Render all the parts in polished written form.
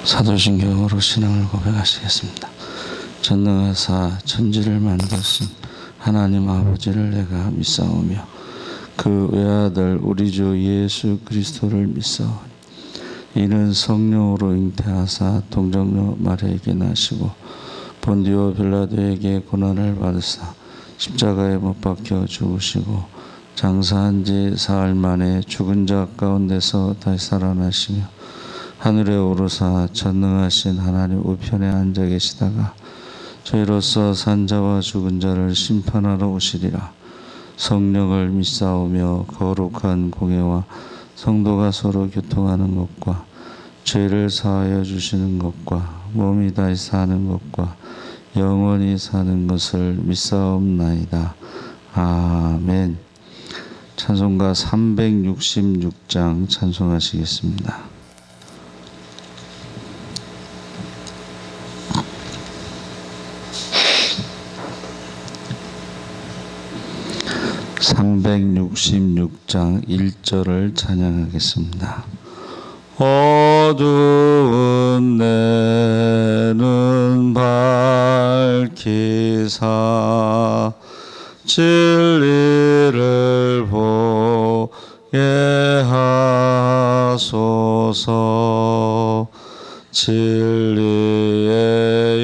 사도신경으로 신앙을 고백하시겠습니다. 전능하사 천지를 만드신 하나님 아버지를 내가 믿사오며 그 외아들 우리 주 예수 그리스도를 믿사오니 이는 성령으로 잉태하사 동정녀 마리아에게 나시고 본디오 빌라도에게 고난을 받으사 십자가에 못 박혀 죽으시고 장사한 지 사흘 만에 죽은 자 가운데서 다시 살아나시며 하늘에 오르사 전능하신 하나님 우편에 앉아 계시다가 저희로서 산자와 죽은 자를 심판하러 오시리라. 성령을 믿사오며 거룩한 공예와 성도가 서로 교통하는 것과 죄를 사하여 주시는 것과 몸이 다시 사는 것과 영원히 사는 것을 믿사옵나이다. 아멘. 찬송가 366장 찬송하시겠습니다. (366장) 1절을 찬양하겠습니다. 어두운 내 눈 밝히사 진리를 보게 하소서. 진리의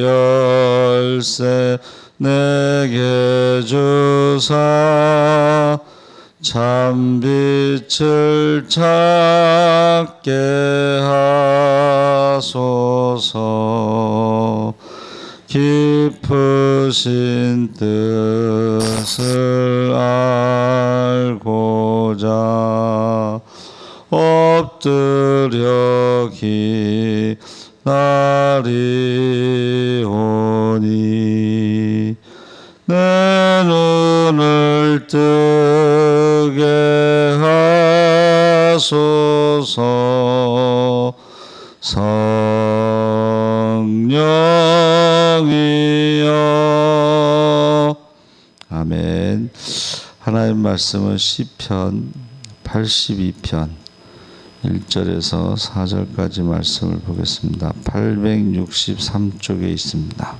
열쇠 내게 주사 참빛을 찾게 하소서. 깊으신 뜻을 알고자 엎드려 기다리오니 내 눈을 뜨게 하소서. 성령이여. 아멘. 하나님 말씀은 시편 82편 1절에서 4절까지 말씀을 보겠습니다. 863쪽에 있습니다.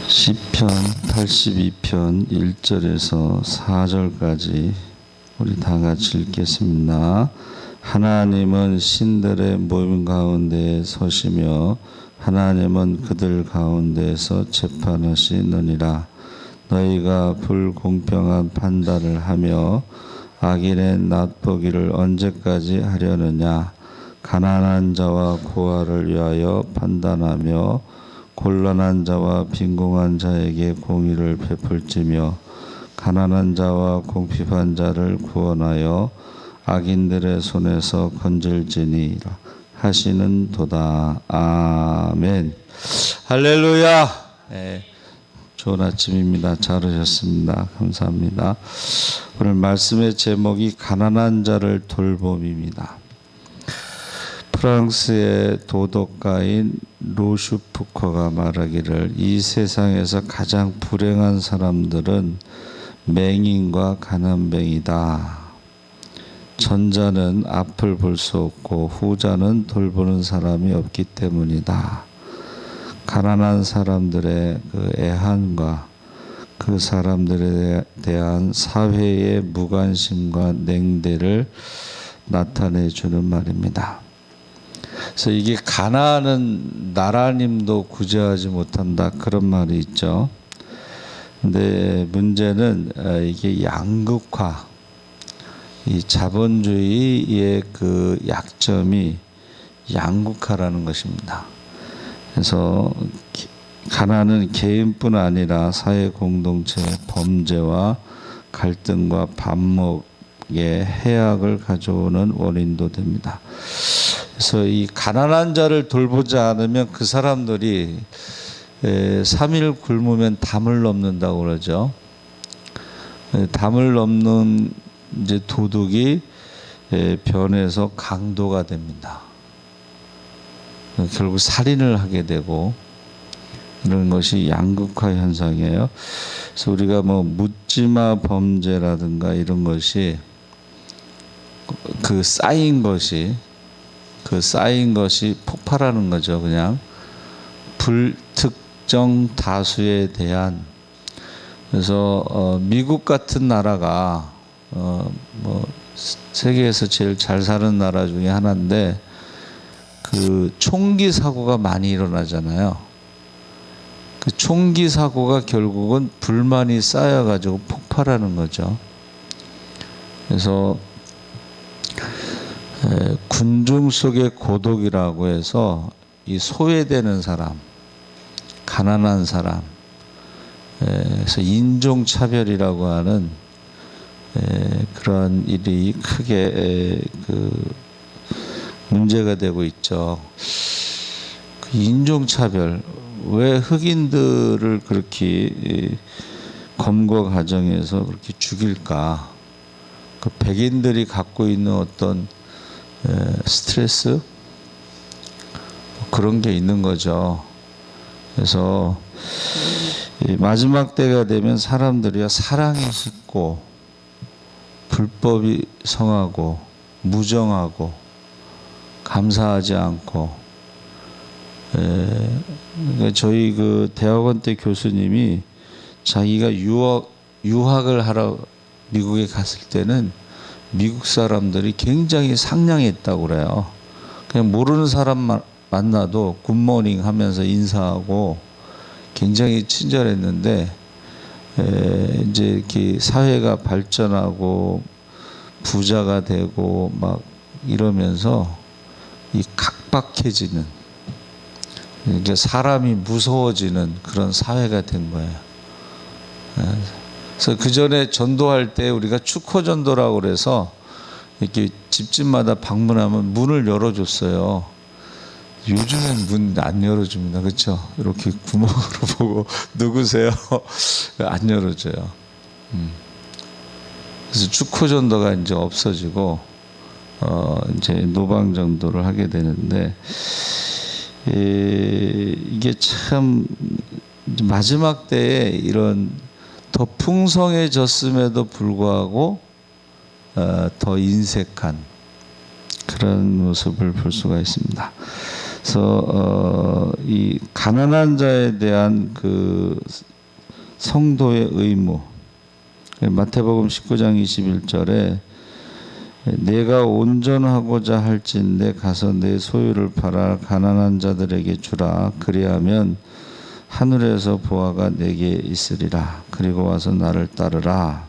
시편 82편 1절에서 4절까지 우리 다 같이 읽겠습니다. 하나님은 신들의 모임 가운데에 서시며 하나님은 그들 가운데에서 재판하시느니라. 너희가 불공평한 판단을 하며 악인의 낫보기를 언제까지 하려느냐. 가난한 자와 고아를 위하여 판단하며 곤란한 자와 빈궁한 자에게 공의를 베풀지며 가난한 자와 궁핍한 자를 구원하여 악인들의 손에서 건질지니라 하시는 도다. 아멘. 할렐루야. 네, 좋은 아침입니다. 잘 오셨습니다. 감사합니다. 오늘 말씀의 제목이 가난한 자를 돌봄입니다. 프랑스의 도덕가인 로슈푸커가 말하기를 이 세상에서 가장 불행한 사람들은 맹인과 가난뱅이다. 전자는 앞을 볼 수 없고 후자는 돌보는 사람이 없기 때문이다. 가난한 사람들의 그 애환과 그 사람들에 대한 사회의 무관심과 냉대를 나타내 주는 말입니다. 그래서 이게 가난은 나라님도 구제하지 못한다, 그런 말이 있죠. 근데 문제는 이게 양극화, 이 자본주의의 그 약점이 양극화라는 것입니다. 그래서 가난은 개인뿐 아니라 사회 공동체의 범죄와 갈등과 반목의 해악을 가져오는 원인도 됩니다. 그래서 이 가난한 자를 돌보지 않으면 그 사람들이 3일 굶으면 담을 넘는다고 그러죠. 담을 넘는 이제 도둑이 변해서 강도가 됩니다. 결국 살인을 하게 되고 이런 것이 양극화 현상이에요. 그래서 우리가 뭐 묻지마 범죄라든가 이런 것이 그 쌓인 것이 폭발하는 거죠. 그냥 불특정 다수에 대한. 그래서 미국 같은 나라가 뭐 세계에서 제일 잘 사는 나라 중에 하나인데 그 총기 사고가 많이 일어나잖아요. 그 총기 사고가 결국은 불만이 쌓여가지고 폭발하는 거죠. 그래서 군중 속의 고독이라고 해서 이 소외되는 사람, 가난한 사람, 그래서 인종차별이라고 하는 그런 일이 크게 그 문제가 되고 있죠. 그 인종차별, 왜 흑인들을 그렇게 검거 과정에서 그렇게 죽일까? 그 백인들이 갖고 있는 어떤 스트레스 그런 게 있는 거죠. 그래서 마지막 때가 되면 사람들이 사랑이 식고 불법이 성하고 무정하고 감사하지 않고, 그러니까 저희 그 대학원 때 교수님이 자기가 유학을 하러 미국에 갔을 때는 미국 사람들이 굉장히 상냥했다고 그래요. 그냥 모르는 사람 만나도 굿모닝 하면서 인사하고 굉장히 친절했는데, 이제 이렇게 사회가 발전하고 부자가 되고 막 이러면서 이 각박해지는, 이제 사람이 무서워지는 그런 사회가 된 거예요. 그래서 그 전에 전도할 때 우리가 축호 전도라고 그래서 이렇게 집집마다 방문하면 문을 열어줬어요. 요즘엔 문 안 열어줍니다. 그렇죠? 이렇게 구멍으로 보고 누구세요? 안 열어줘요. 그래서 축호 전도가 이제 없어지고 이제 노방 전도를 하게 되는데, 이게 참 마지막 때에 이런 더 풍성해졌음에도 불구하고 더 인색한 그런 모습을 볼 수가 있습니다. 그래서 이 가난한 자에 대한 그 성도의 의무, 마태복음 19장 21절에 내가 온전하고자 할진대 가서 내 소유를 팔아 가난한 자들에게 주라. 그리하면 하늘에서 보화가 내게 있으리라. 그리고 와서 나를 따르라.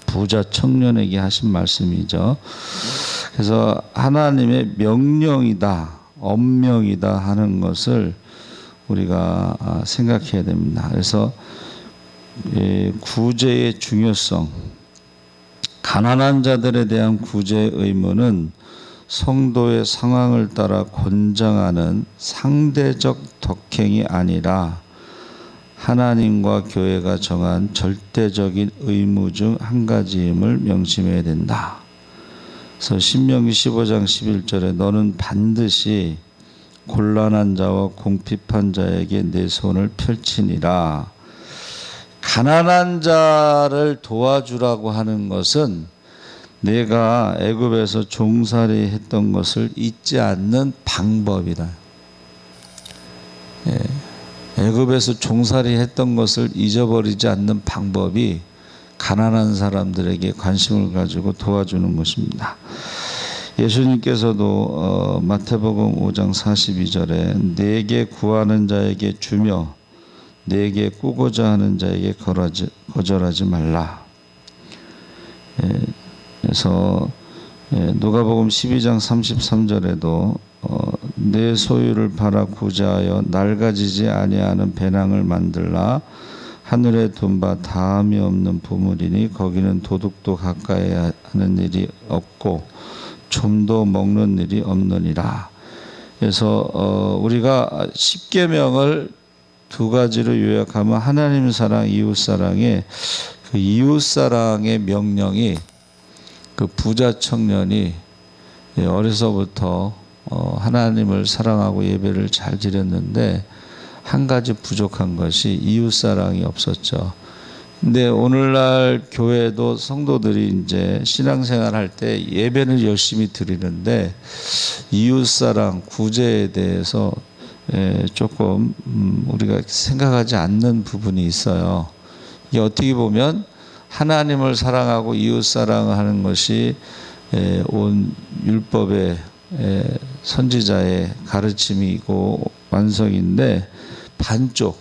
부자 청년에게 하신 말씀이죠. 그래서 하나님의 명령이다, 엄명이다 하는 것을 우리가 생각해야 됩니다. 그래서 구제의 중요성, 가난한 자들에 대한 구제의 의무는 성도의 상황을 따라 권장하는 상대적 덕행이 아니라 하나님과 교회가 정한 절대적인 의무 중 한 가지임을 명심해야 된다. 그래서 신명기 15장 11절에 너는 반드시 곤란한 자와 궁핍한 자에게 내 손을 펼치니라. 가난한 자를 도와주라고 하는 것은 내가 애굽에서 종살이 했던 것을 잊지 않는 방법이다. 애굽에서 종살이 했던 것을 잊어버리지 않는 방법이 가난한 사람들에게 관심을 가지고 도와주는 것입니다. 예수님께서도 마태복음 5장 42절에 내게 구하는 자에게 주며 내게 꾸고자 하는 자에게 거절하지 말라. 그래서 누가복음 12장 33절에도 내 소유를 팔아 구제하여 낡아지지 아니하는 배낭을 만들라. 하늘에 둔 바 다함이 없는 보물이니 거기는 도둑도 가까이 하는 일이 없고 좀도 먹는 일이 없느니라. 그래서 우리가 십계명을 두 가지로 요약하면 하나님 사랑, 이웃 사랑의 그 이웃 사랑의 명령이 그 부자 청년이 어려서부터 하나님을 사랑하고 예배를 잘 드렸는데 한 가지 부족한 것이 이웃사랑이 없었죠. 근데 오늘날 교회도 성도들이 이제 신앙생활 할 때 예배를 열심히 드리는데 이웃사랑, 구제에 대해서 조금 우리가 생각하지 않는 부분이 있어요. 이게 어떻게 보면 하나님을 사랑하고 이웃사랑을 하는 것이 온 율법의 선지자의 가르침이고 완성인데 반쪽,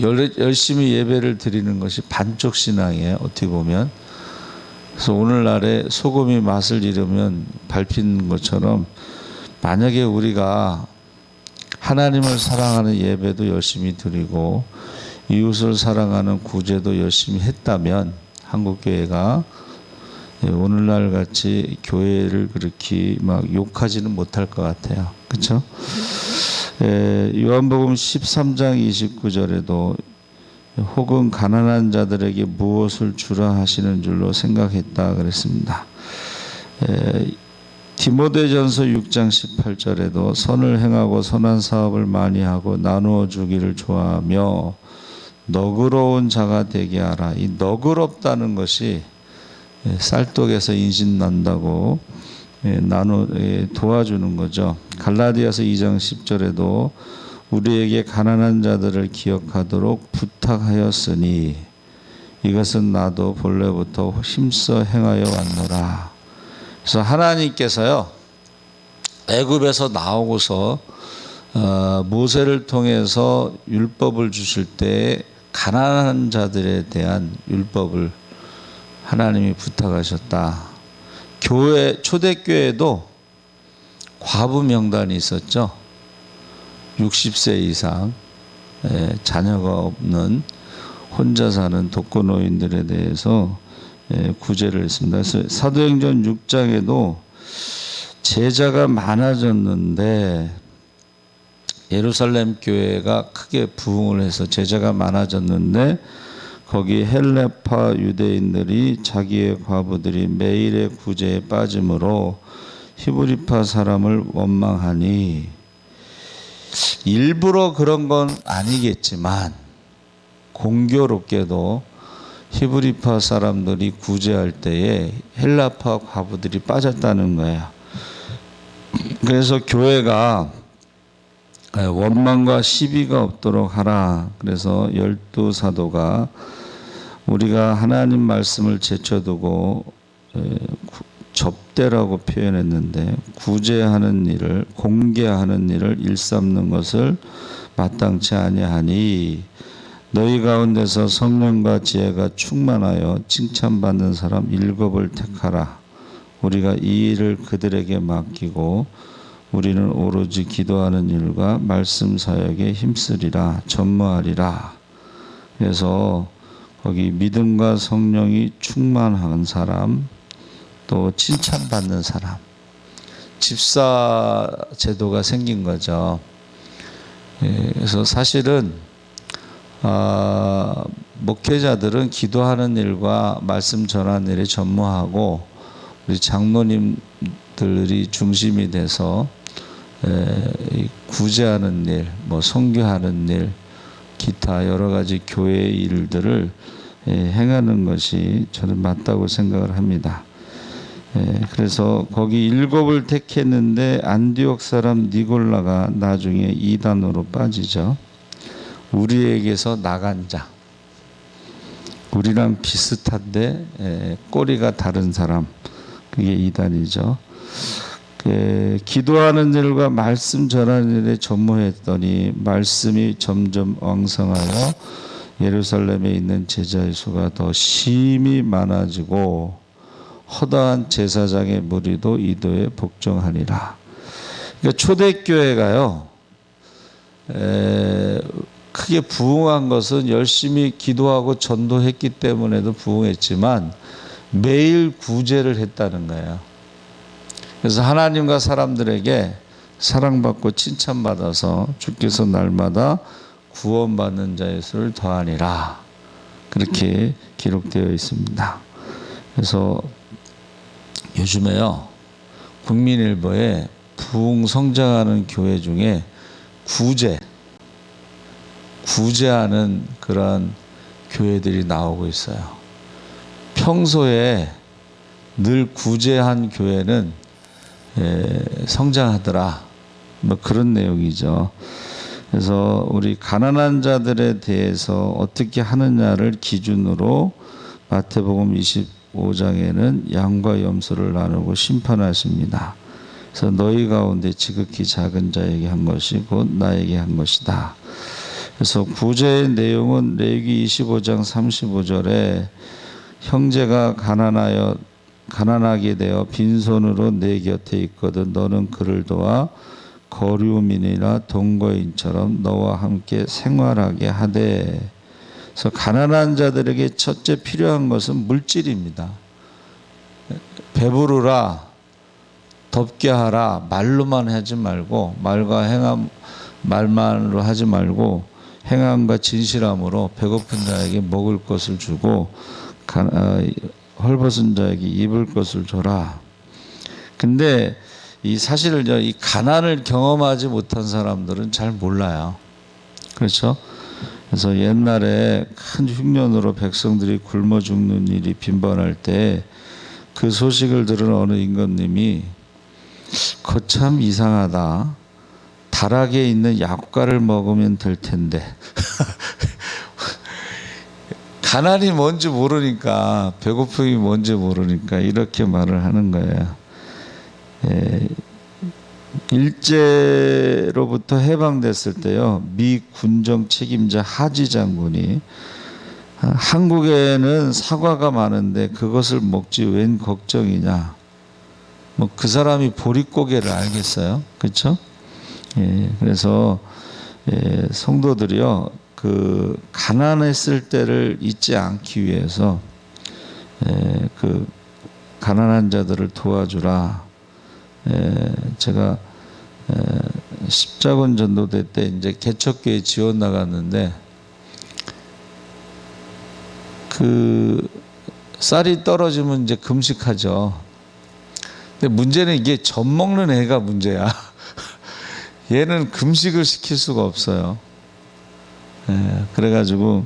열심히 예배를 드리는 것이 반쪽 신앙이에요. 어떻게 보면. 그래서 오늘날에 소금이 맛을 잃으면 밟히는 것처럼 만약에 우리가 하나님을 사랑하는 예배도 열심히 드리고 이웃을 사랑하는 구제도 열심히 했다면 한국교회가 오늘날 같이 교회를 그렇게 막 욕하지는 못할 것 같아요. 그렇죠? 요한복음 13장 29절에도 혹은 가난한 자들에게 무엇을 주라 하시는 줄로 생각했다 그랬습니다. 디모데전서 6장 18절에도 선을 행하고 선한 사업을 많이 하고 나누어 주기를 좋아하며 너그러운 자가 되게 하라. 이 너그럽다는 것이 쌀떡에서 인신난다고 도와주는 거죠. 갈라디아서 2장 10절에도 우리에게 가난한 자들을 기억하도록 부탁하였으니 이것은 나도 본래부터 힘써 행하여 왔노라. 그래서 하나님께서요 애굽에서 나오고서 모세를 통해서 율법을 주실 때 가난한 자들에 대한 율법을 하나님이 부탁하셨다. 교회 초대교회도 과부 명단이 있었죠. 60세 이상 자녀가 없는 혼자 사는 독거노인들에 대해서 구제를 했습니다. 그래서 사도행전 6장에도 제자가 많아졌는데 예루살렘 교회가 크게 부흥을 해서 제자가 많아졌는데 거기 헬레파 유대인들이 자기의 과부들이 매일의 구제에 빠짐으로 히브리파 사람을 원망하니 일부러 그런 건 아니겠지만 공교롭게도 히브리파 사람들이 구제할 때에 헬라파 과부들이 빠졌다는 거예요. 그래서 교회가 원망과 시비가 없도록 하라. 그래서 12사도가 우리가 하나님 말씀을 제쳐두고 접대라고 표현했는데 구제하는 일을 공개하는 일을 일삼는 것을 마땅치 아니하니 너희 가운데서 성령과 지혜가 충만하여 칭찬받는 사람 7을 택하라. 우리가 이 일을 그들에게 맡기고 우리는 오로지 기도하는 일과 말씀 사역에 힘쓰리라 전무하리라. 그래서 거기 믿음과 성령이 충만한 사람, 또 칭찬받는 사람, 집사 제도가 생긴 거죠. 그래서 사실은 목회자들은 기도하는 일과 말씀 전하는 일에 전무하고 우리 장로님들이 중심이 돼서 구제하는 일, 뭐 선교하는 일, 기타 여러 가지 교회의 일들을 행하는 것이 저는 맞다고 생각을 합니다. 그래서 거기 7을 택했는데 안디옥 사람 니골라가 나중에 이단으로 빠지죠. 우리에게서 나간 자, 우리랑 비슷한데 꼬리가 다른 사람, 그게 이단이죠. 기도하는 일과 말씀 전하는 일에 전무했더니 말씀이 점점 왕성하여 예루살렘에 있는 제자의 수가 더 심히 많아지고 허다한 제사장의 무리도 이도에 복종하니라. 그러니까 초대교회가요 크게 부흥한 것은 열심히 기도하고 전도했기 때문에도 부흥했지만 매일 구제를 했다는 거예요. 그래서 하나님과 사람들에게 사랑받고 칭찬받아서 주께서 날마다 구원받는 자의 수를 더하니라. 그렇게 기록되어 있습니다. 그래서 요즘에요 국민일보에 부흥 성장하는 교회 중에 구제하는 그러한 교회들이 나오고 있어요. 평소에 늘 구제한 교회는 성장하더라. 뭐 그런 내용이죠. 그래서 우리 가난한 자들에 대해서 어떻게 하느냐를 기준으로 마태복음 25장에는 양과 염소를 나누고 심판하십니다. 그래서 너희 가운데 지극히 작은 자에게 한 것이 곧 나에게 한 것이다. 그래서 구제의 내용은 레위기 25장 35절에 형제가 가난하게 되어 빈손으로 내 곁에 있거든 너는 그를 도와 거류민이나 동거인처럼 너와 함께 생활하게 하되. 그래서 가난한 자들에게 첫째 필요한 것은 물질입니다. 배부르라, 덥게 하라 말로만 하지 말고 말만으로 하지 말고 행함과 진실함으로 배고픈 자에게 먹을 것을 주고 헐벗은 자에게 입을 것을 줘라. 근데 사실은요, 이 가난을 경험하지 못한 사람들은 잘 몰라요. 그렇죠? 그래서 옛날에 큰 흉년으로 백성들이 굶어 죽는 일이 빈번할 때 그 소식을 들은 어느 임금님이 거참 이상하다. 다락에 있는 약과를 먹으면 될 텐데. 가난이 뭔지 모르니까, 배고픔이 뭔지 모르니까 이렇게 말을 하는 거예요. 일제로부터 해방됐을 때요, 미 군정 책임자 하지 장군이 한국에는 사과가 많은데 그것을 먹지 웬 걱정이냐. 뭐 그 사람이 보릿고개를 알겠어요, 그렇죠? 그래서 성도들이요, 그 가난했을 때를 잊지 않기 위해서 그 가난한 자들을 도와주라. 제가 십자군 전도대 때 이제 개척교회 지원 나갔는데 그 쌀이 떨어지면 이제 금식하죠. 근데 문제는 이게 젖 먹는 애가 문제야. 얘는 금식을 시킬 수가 없어요. 그래가지고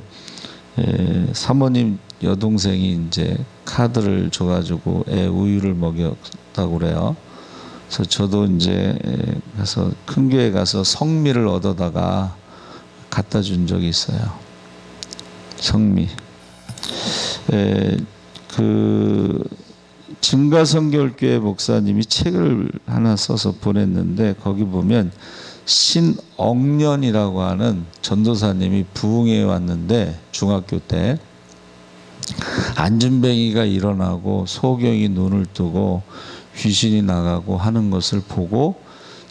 사모님 여동생이 이제 카드를 줘가지고 애 우유를 먹였다고 그래요. 그래서 저도 이제 가서 큰 교회 가서 성미를 얻어다가 갖다 준 적이 있어요. 성미. 그 증가성결교회 목사님이 책을 하나 써서 보냈는데 거기 보면 신억년이라고 하는 전도사님이 부흥회에 왔는데 중학교 때 안진뱅이가 일어나고 소경이 눈을 뜨고 귀신이 나가고 하는 것을 보고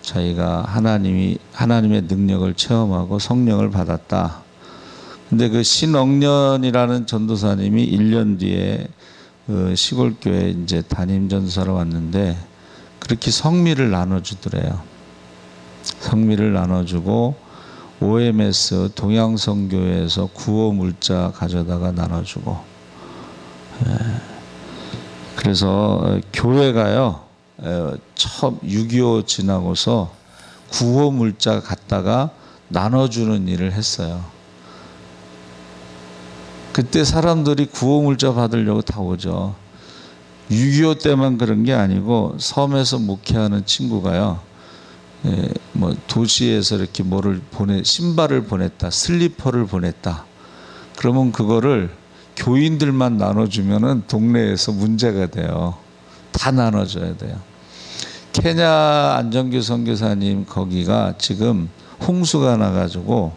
자기가 하나님의 능력을 체험하고 성령을 받았다. 근데 그 신억년이라는 전도사님이 1년 뒤에 그 시골교회 이제 담임 전도사로 왔는데 그렇게 성미를 나눠주더래요. 성미를 나눠주고 OMS 동양성교회에서 구호 물자 가져다가 나눠주고. 그래서 교회가요, 처음 6.25 지나고서 구호 물자 갖다가 나눠주는 일을 했어요. 그때 사람들이 구호 물자 받으려고 다 오죠. 6.25 때만 그런 게 아니고 섬에서 목회하는 친구가요, 뭐 도시에서 이렇게 신발을 보냈다, 슬리퍼를 보냈다. 그러면 그거를 교인들만 나눠주면은 동네에서 문제가 돼요. 다 나눠줘야 돼요. 케냐 안정규 선교사님 거기가 지금 홍수가 나가지고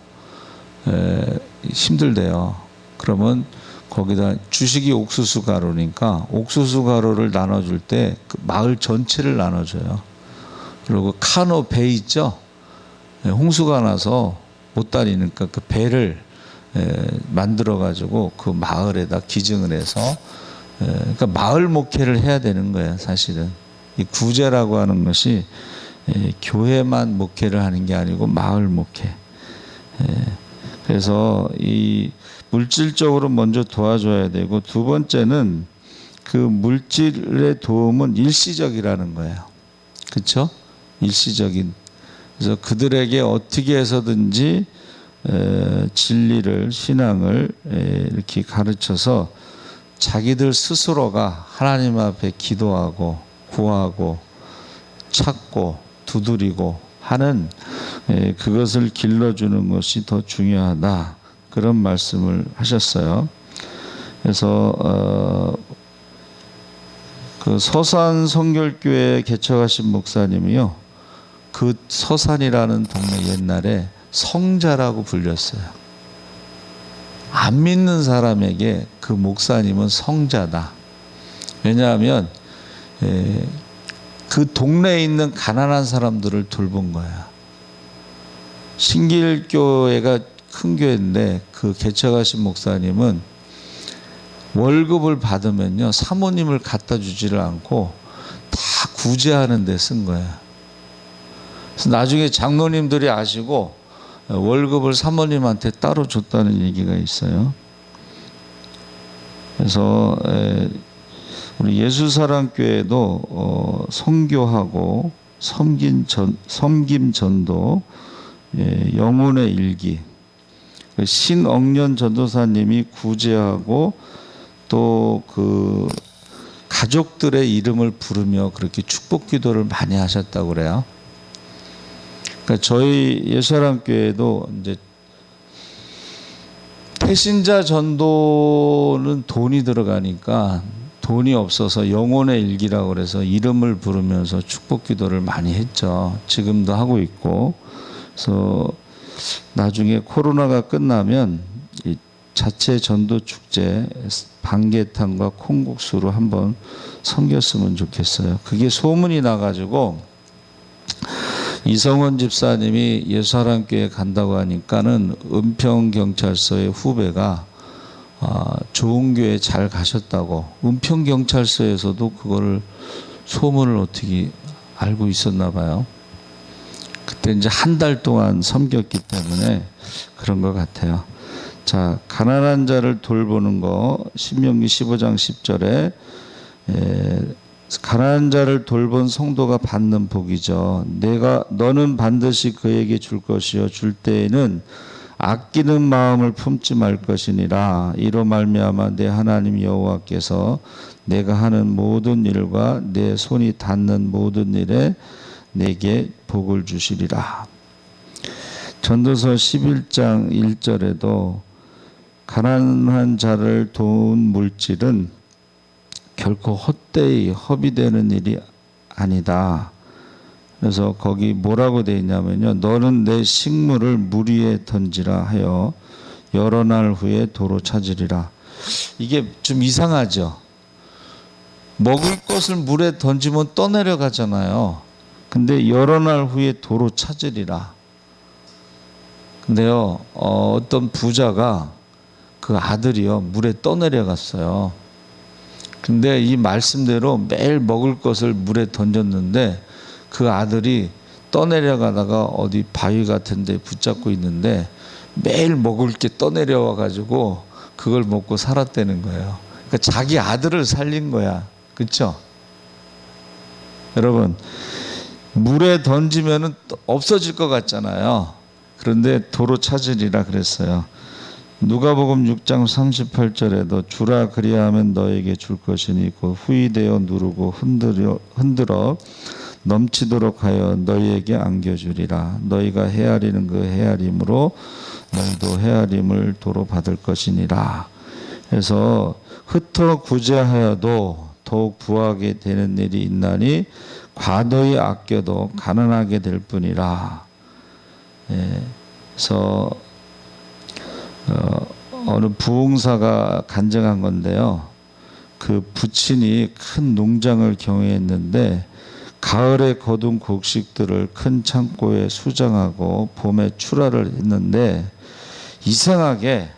힘들대요. 그러면 거기다 주식이 옥수수 가루니까 옥수수 가루를 나눠줄 때 그 마을 전체를 나눠줘요. 그리고 카노 배 있죠? 홍수가 나서 못 다니니까 그 배를 만들어 가지고 그 마을에다 기증을 해서 그러니까 마을 목회를 해야 되는 거예요. 사실은 이 구제라고 하는 것이 교회만 목회를 하는 게 아니고 마을 목회. 그래서 이 물질적으로 먼저 도와줘야 되고, 두 번째는 그 물질의 도움은 일시적이라는 거예요. 그렇죠? 일시적인. 그래서 그들에게 어떻게 해서든지 진리를, 신앙을 이렇게 가르쳐서 자기들 스스로가 하나님 앞에 기도하고 구하고 찾고 두드리고 하는 그것을 길러주는 것이 더 중요하다, 그런 말씀을 하셨어요. 그래서 그 서산 성결교회 개척하신 목사님이요, 그 서산이라는 동네 옛날에 성자라고 불렸어요. 안 믿는 사람에게 그 목사님은 성자다. 왜냐하면 그 동네에 있는 가난한 사람들을 돌본 거야. 신길교회가 큰 교회인데 그 개척하신 목사님은 월급을 받으면요, 사모님을 갖다 주지를 않고 다 구제하는 데 쓴 거야. 그래서 나중에 장로님들이 아시고 월급을 사모님한테 따로 줬다는 얘기가 있어요. 그래서 우리 예수사랑교회도 선교하고 섬김 전도, 영혼의 일기, 신억년 전도사님이 구제하고 또 그 가족들의 이름을 부르며 그렇게 축복 기도를 많이 하셨다고 그래요. 그러니까 저희 예수사랑교회도 이제 태신자 전도는 돈이 들어가니까 돈이 없어서 영혼의 일기라고 그래서 이름을 부르면서 축복 기도를 많이 했죠. 지금도 하고 있고. 그래서 나중에 코로나가 끝나면 이 자체 전도 축제 방개탕과 콩국수로 한번 섬겼으면 좋겠어요. 그게 소문이 나가지고 이성원 집사님이 예수사랑교회 간다고 하니까는 은평경찰서의 후배가 좋은 교회 잘 가셨다고, 은평경찰서에서도 그거를 소문을 어떻게 알고 있었나 봐요. 그때 이제 한 달 동안 섬겼기 때문에 그런 것 같아요. 자, 가난한 자를 돌보는 거, 신명기 15장 10절에 가난한 자를 돌본 성도가 받는 복이죠. 너는 반드시 그에게 줄 것이요 줄 때에는 아끼는 마음을 품지 말 것이니라. 이로 말미암아 내 하나님 여호와께서 내가 하는 모든 일과 내 손이 닿는 모든 일에 내게 복을 주시리라. 전도서 11장 1절에도 가난한 자를 도운 물질은 결코 헛되이 허비되는 일이 아니다. 그래서 거기 뭐라고 되어 있냐면요, 너는 내 식물을 물 위에 던지라 하여 여러 날 후에 도로 찾으리라. 이게 좀 이상하죠. 먹을 것을 물에 던지면 떠내려가잖아요. 근데 여러 날 후에 도로 찾으리라. 근데요, 어떤 부자가 그 아들이요 물에 떠내려갔어요. 근데 이 말씀대로 매일 먹을 것을 물에 던졌는데 그 아들이 떠내려가다가 어디 바위 같은 데 붙잡고 있는데 매일 먹을 게 떠내려와 가지고 그걸 먹고 살았다는 거예요. 그러니까 자기 아들을 살린 거야. 그렇죠? 여러분, 물에 던지면은 없어질 것 같잖아요. 그런데 도로 찾으리라 그랬어요. 누가복음 6장 38절에도 주라 그리하면 너에게 줄 것이니 곧 후이되어 누르고 흔들어 넘치도록 하여 너희에게 안겨주리라. 너희가 헤아리는 그 헤아림으로 너희도 헤아림을 도로 받을 것이니라. 그래서 흩어 구제하여도 더욱 부하게 되는 일이 있나니 과도히 아껴도 가난하게 될 뿐이라. 그래서 어느 부흥사가 간증한 건데요. 그 부친이 큰 농장을 경영했는데 가을에 거둔 곡식들을 큰 창고에 수정하고 봄에 출하를 했는데 이상하게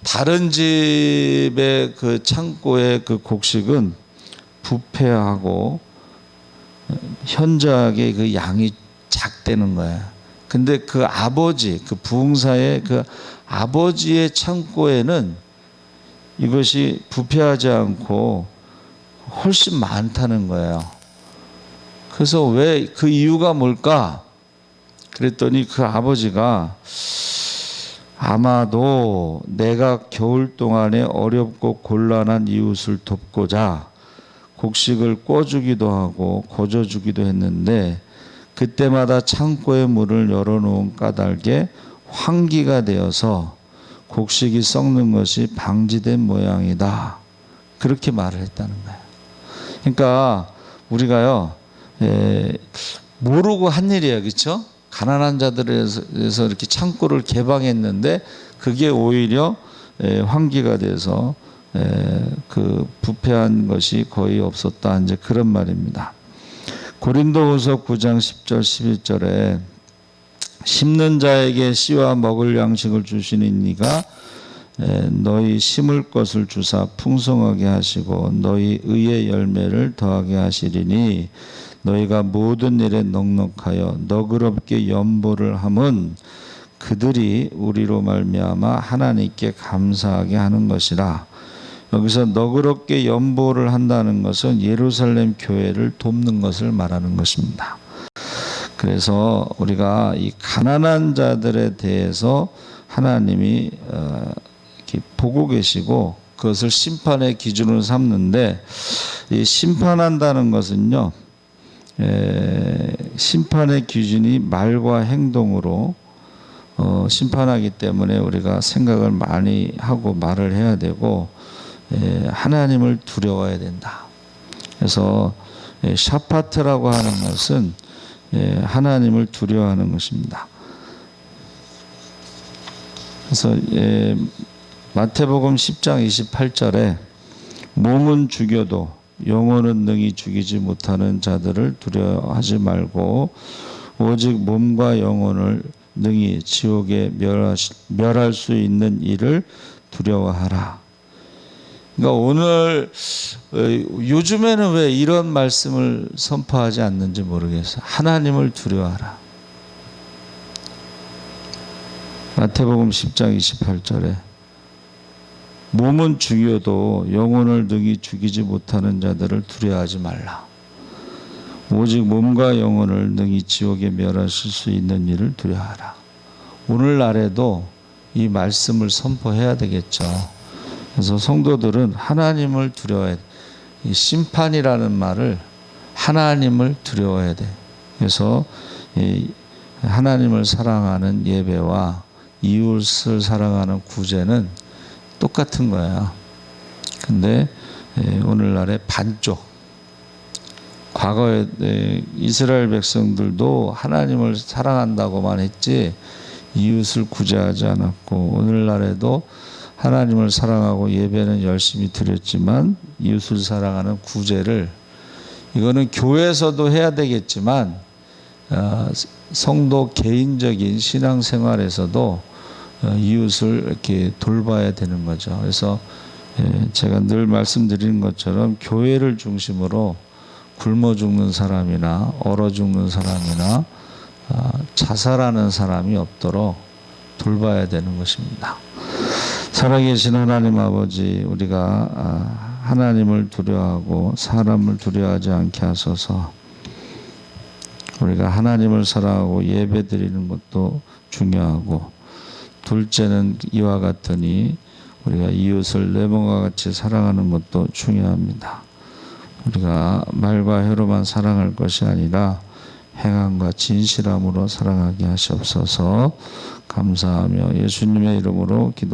다른 집의 그 창고의 그 곡식은 부패하고 현저하게 그 양이 작다는 거야. 근데 그 아버지, 그 부흥사의 그 아버지의 창고에는 이것이 부패하지 않고 훨씬 많다는 거예요. 그래서 왜 그 이유가 뭘까? 그랬더니 그 아버지가 아마도 내가 겨울 동안에 어렵고 곤란한 이웃을 돕고자 곡식을 꿔주기도 하고 거저주기도 했는데 그때마다 창고의 문을 열어놓은 까닭에 환기가 되어서 곡식이 썩는 것이 방지된 모양이다. 그렇게 말을 했다는 거예요. 그러니까 우리가요, 모르고 한 일이에요. 그렇죠? 가난한 자들에서 이렇게 창고를 개방했는데 그게 오히려 환기가 돼서 그 부패한 것이 거의 없었다. 이제 그런 말입니다. 고린도후서 9장 10절 11절에 심는 자에게 씨와 먹을 양식을 주시는 이가 너희 심을 것을 주사 풍성하게 하시고 너희 의의 열매를 더하게 하시리니 너희가 모든 일에 넉넉하여 너그럽게 연보를 함은 그들이 우리로 말미암아 하나님께 감사하게 하는 것이라. 여기서 너그럽게 연보를 한다는 것은 예루살렘 교회를 돕는 것을 말하는 것입니다. 그래서 우리가 이 가난한 자들에 대해서 하나님이 이렇게 보고 계시고 그것을 심판의 기준으로 삼는데, 이 심판한다는 것은요, 심판의 기준이 말과 행동으로 심판하기 때문에 우리가 생각을 많이 하고 말을 해야 되고 하나님을 두려워해야 된다. 그래서 샤파트라고 하는 것은 하나님을 두려워하는 것입니다. 그래서 마태복음 10장 28절에 몸은 죽여도 영혼은 능히 죽이지 못하는 자들을 두려워하지 말고 오직 몸과 영혼을 능히 지옥에 멸할 수 있는 일을 두려워하라. 그러니까 오늘 요즘에는 왜 이런 말씀을 선포하지 않는지 모르겠어요. 하나님을 두려워하라. 마태복음 10장 28절에 몸은 죽여도 영혼을 능히 죽이지 못하는 자들을 두려워하지 말라. 오직 몸과 영혼을 능히 지옥에 멸하실 수 있는 일을 두려워하라. 오늘날에도 이 말씀을 선포해야 되겠죠. 그래서 성도들은 하나님을 두려워해야 돼. 이 심판이라는 말을 하나님을 두려워해야 돼. 그래서 하나님을 사랑하는 예배와 이웃을 사랑하는 구제는 똑같은 거야. 근데 오늘날에 반쪽. 과거에 이스라엘 백성들도 하나님을 사랑한다고만 했지 이웃을 구제하지 않았고, 오늘날에도 하나님을 사랑하고 예배는 열심히 드렸지만 이웃을 사랑하는 구제를, 이거는 교회에서도 해야 되겠지만 성도 개인적인 신앙생활에서도 이웃을 이렇게 돌봐야 되는 거죠. 그래서 제가 늘 말씀드리는 것처럼 교회를 중심으로 굶어 죽는 사람이나 얼어 죽는 사람이나 자살하는 사람이 없도록 돌봐야 되는 것입니다. 살아계신 하나님 아버지, 우리가 하나님을 두려워하고 사람을 두려워하지 않게 하소서. 우리가 하나님을 사랑하고 예배드리는 것도 중요하고, 둘째는 이와 같으니 우리가 이웃을 내 몸과 같이 사랑하는 것도 중요합니다. 우리가 말과 혀로만 사랑할 것이 아니라 행함과 진실함으로 사랑하게 하시옵소서. 감사하며 예수님의 이름으로 기도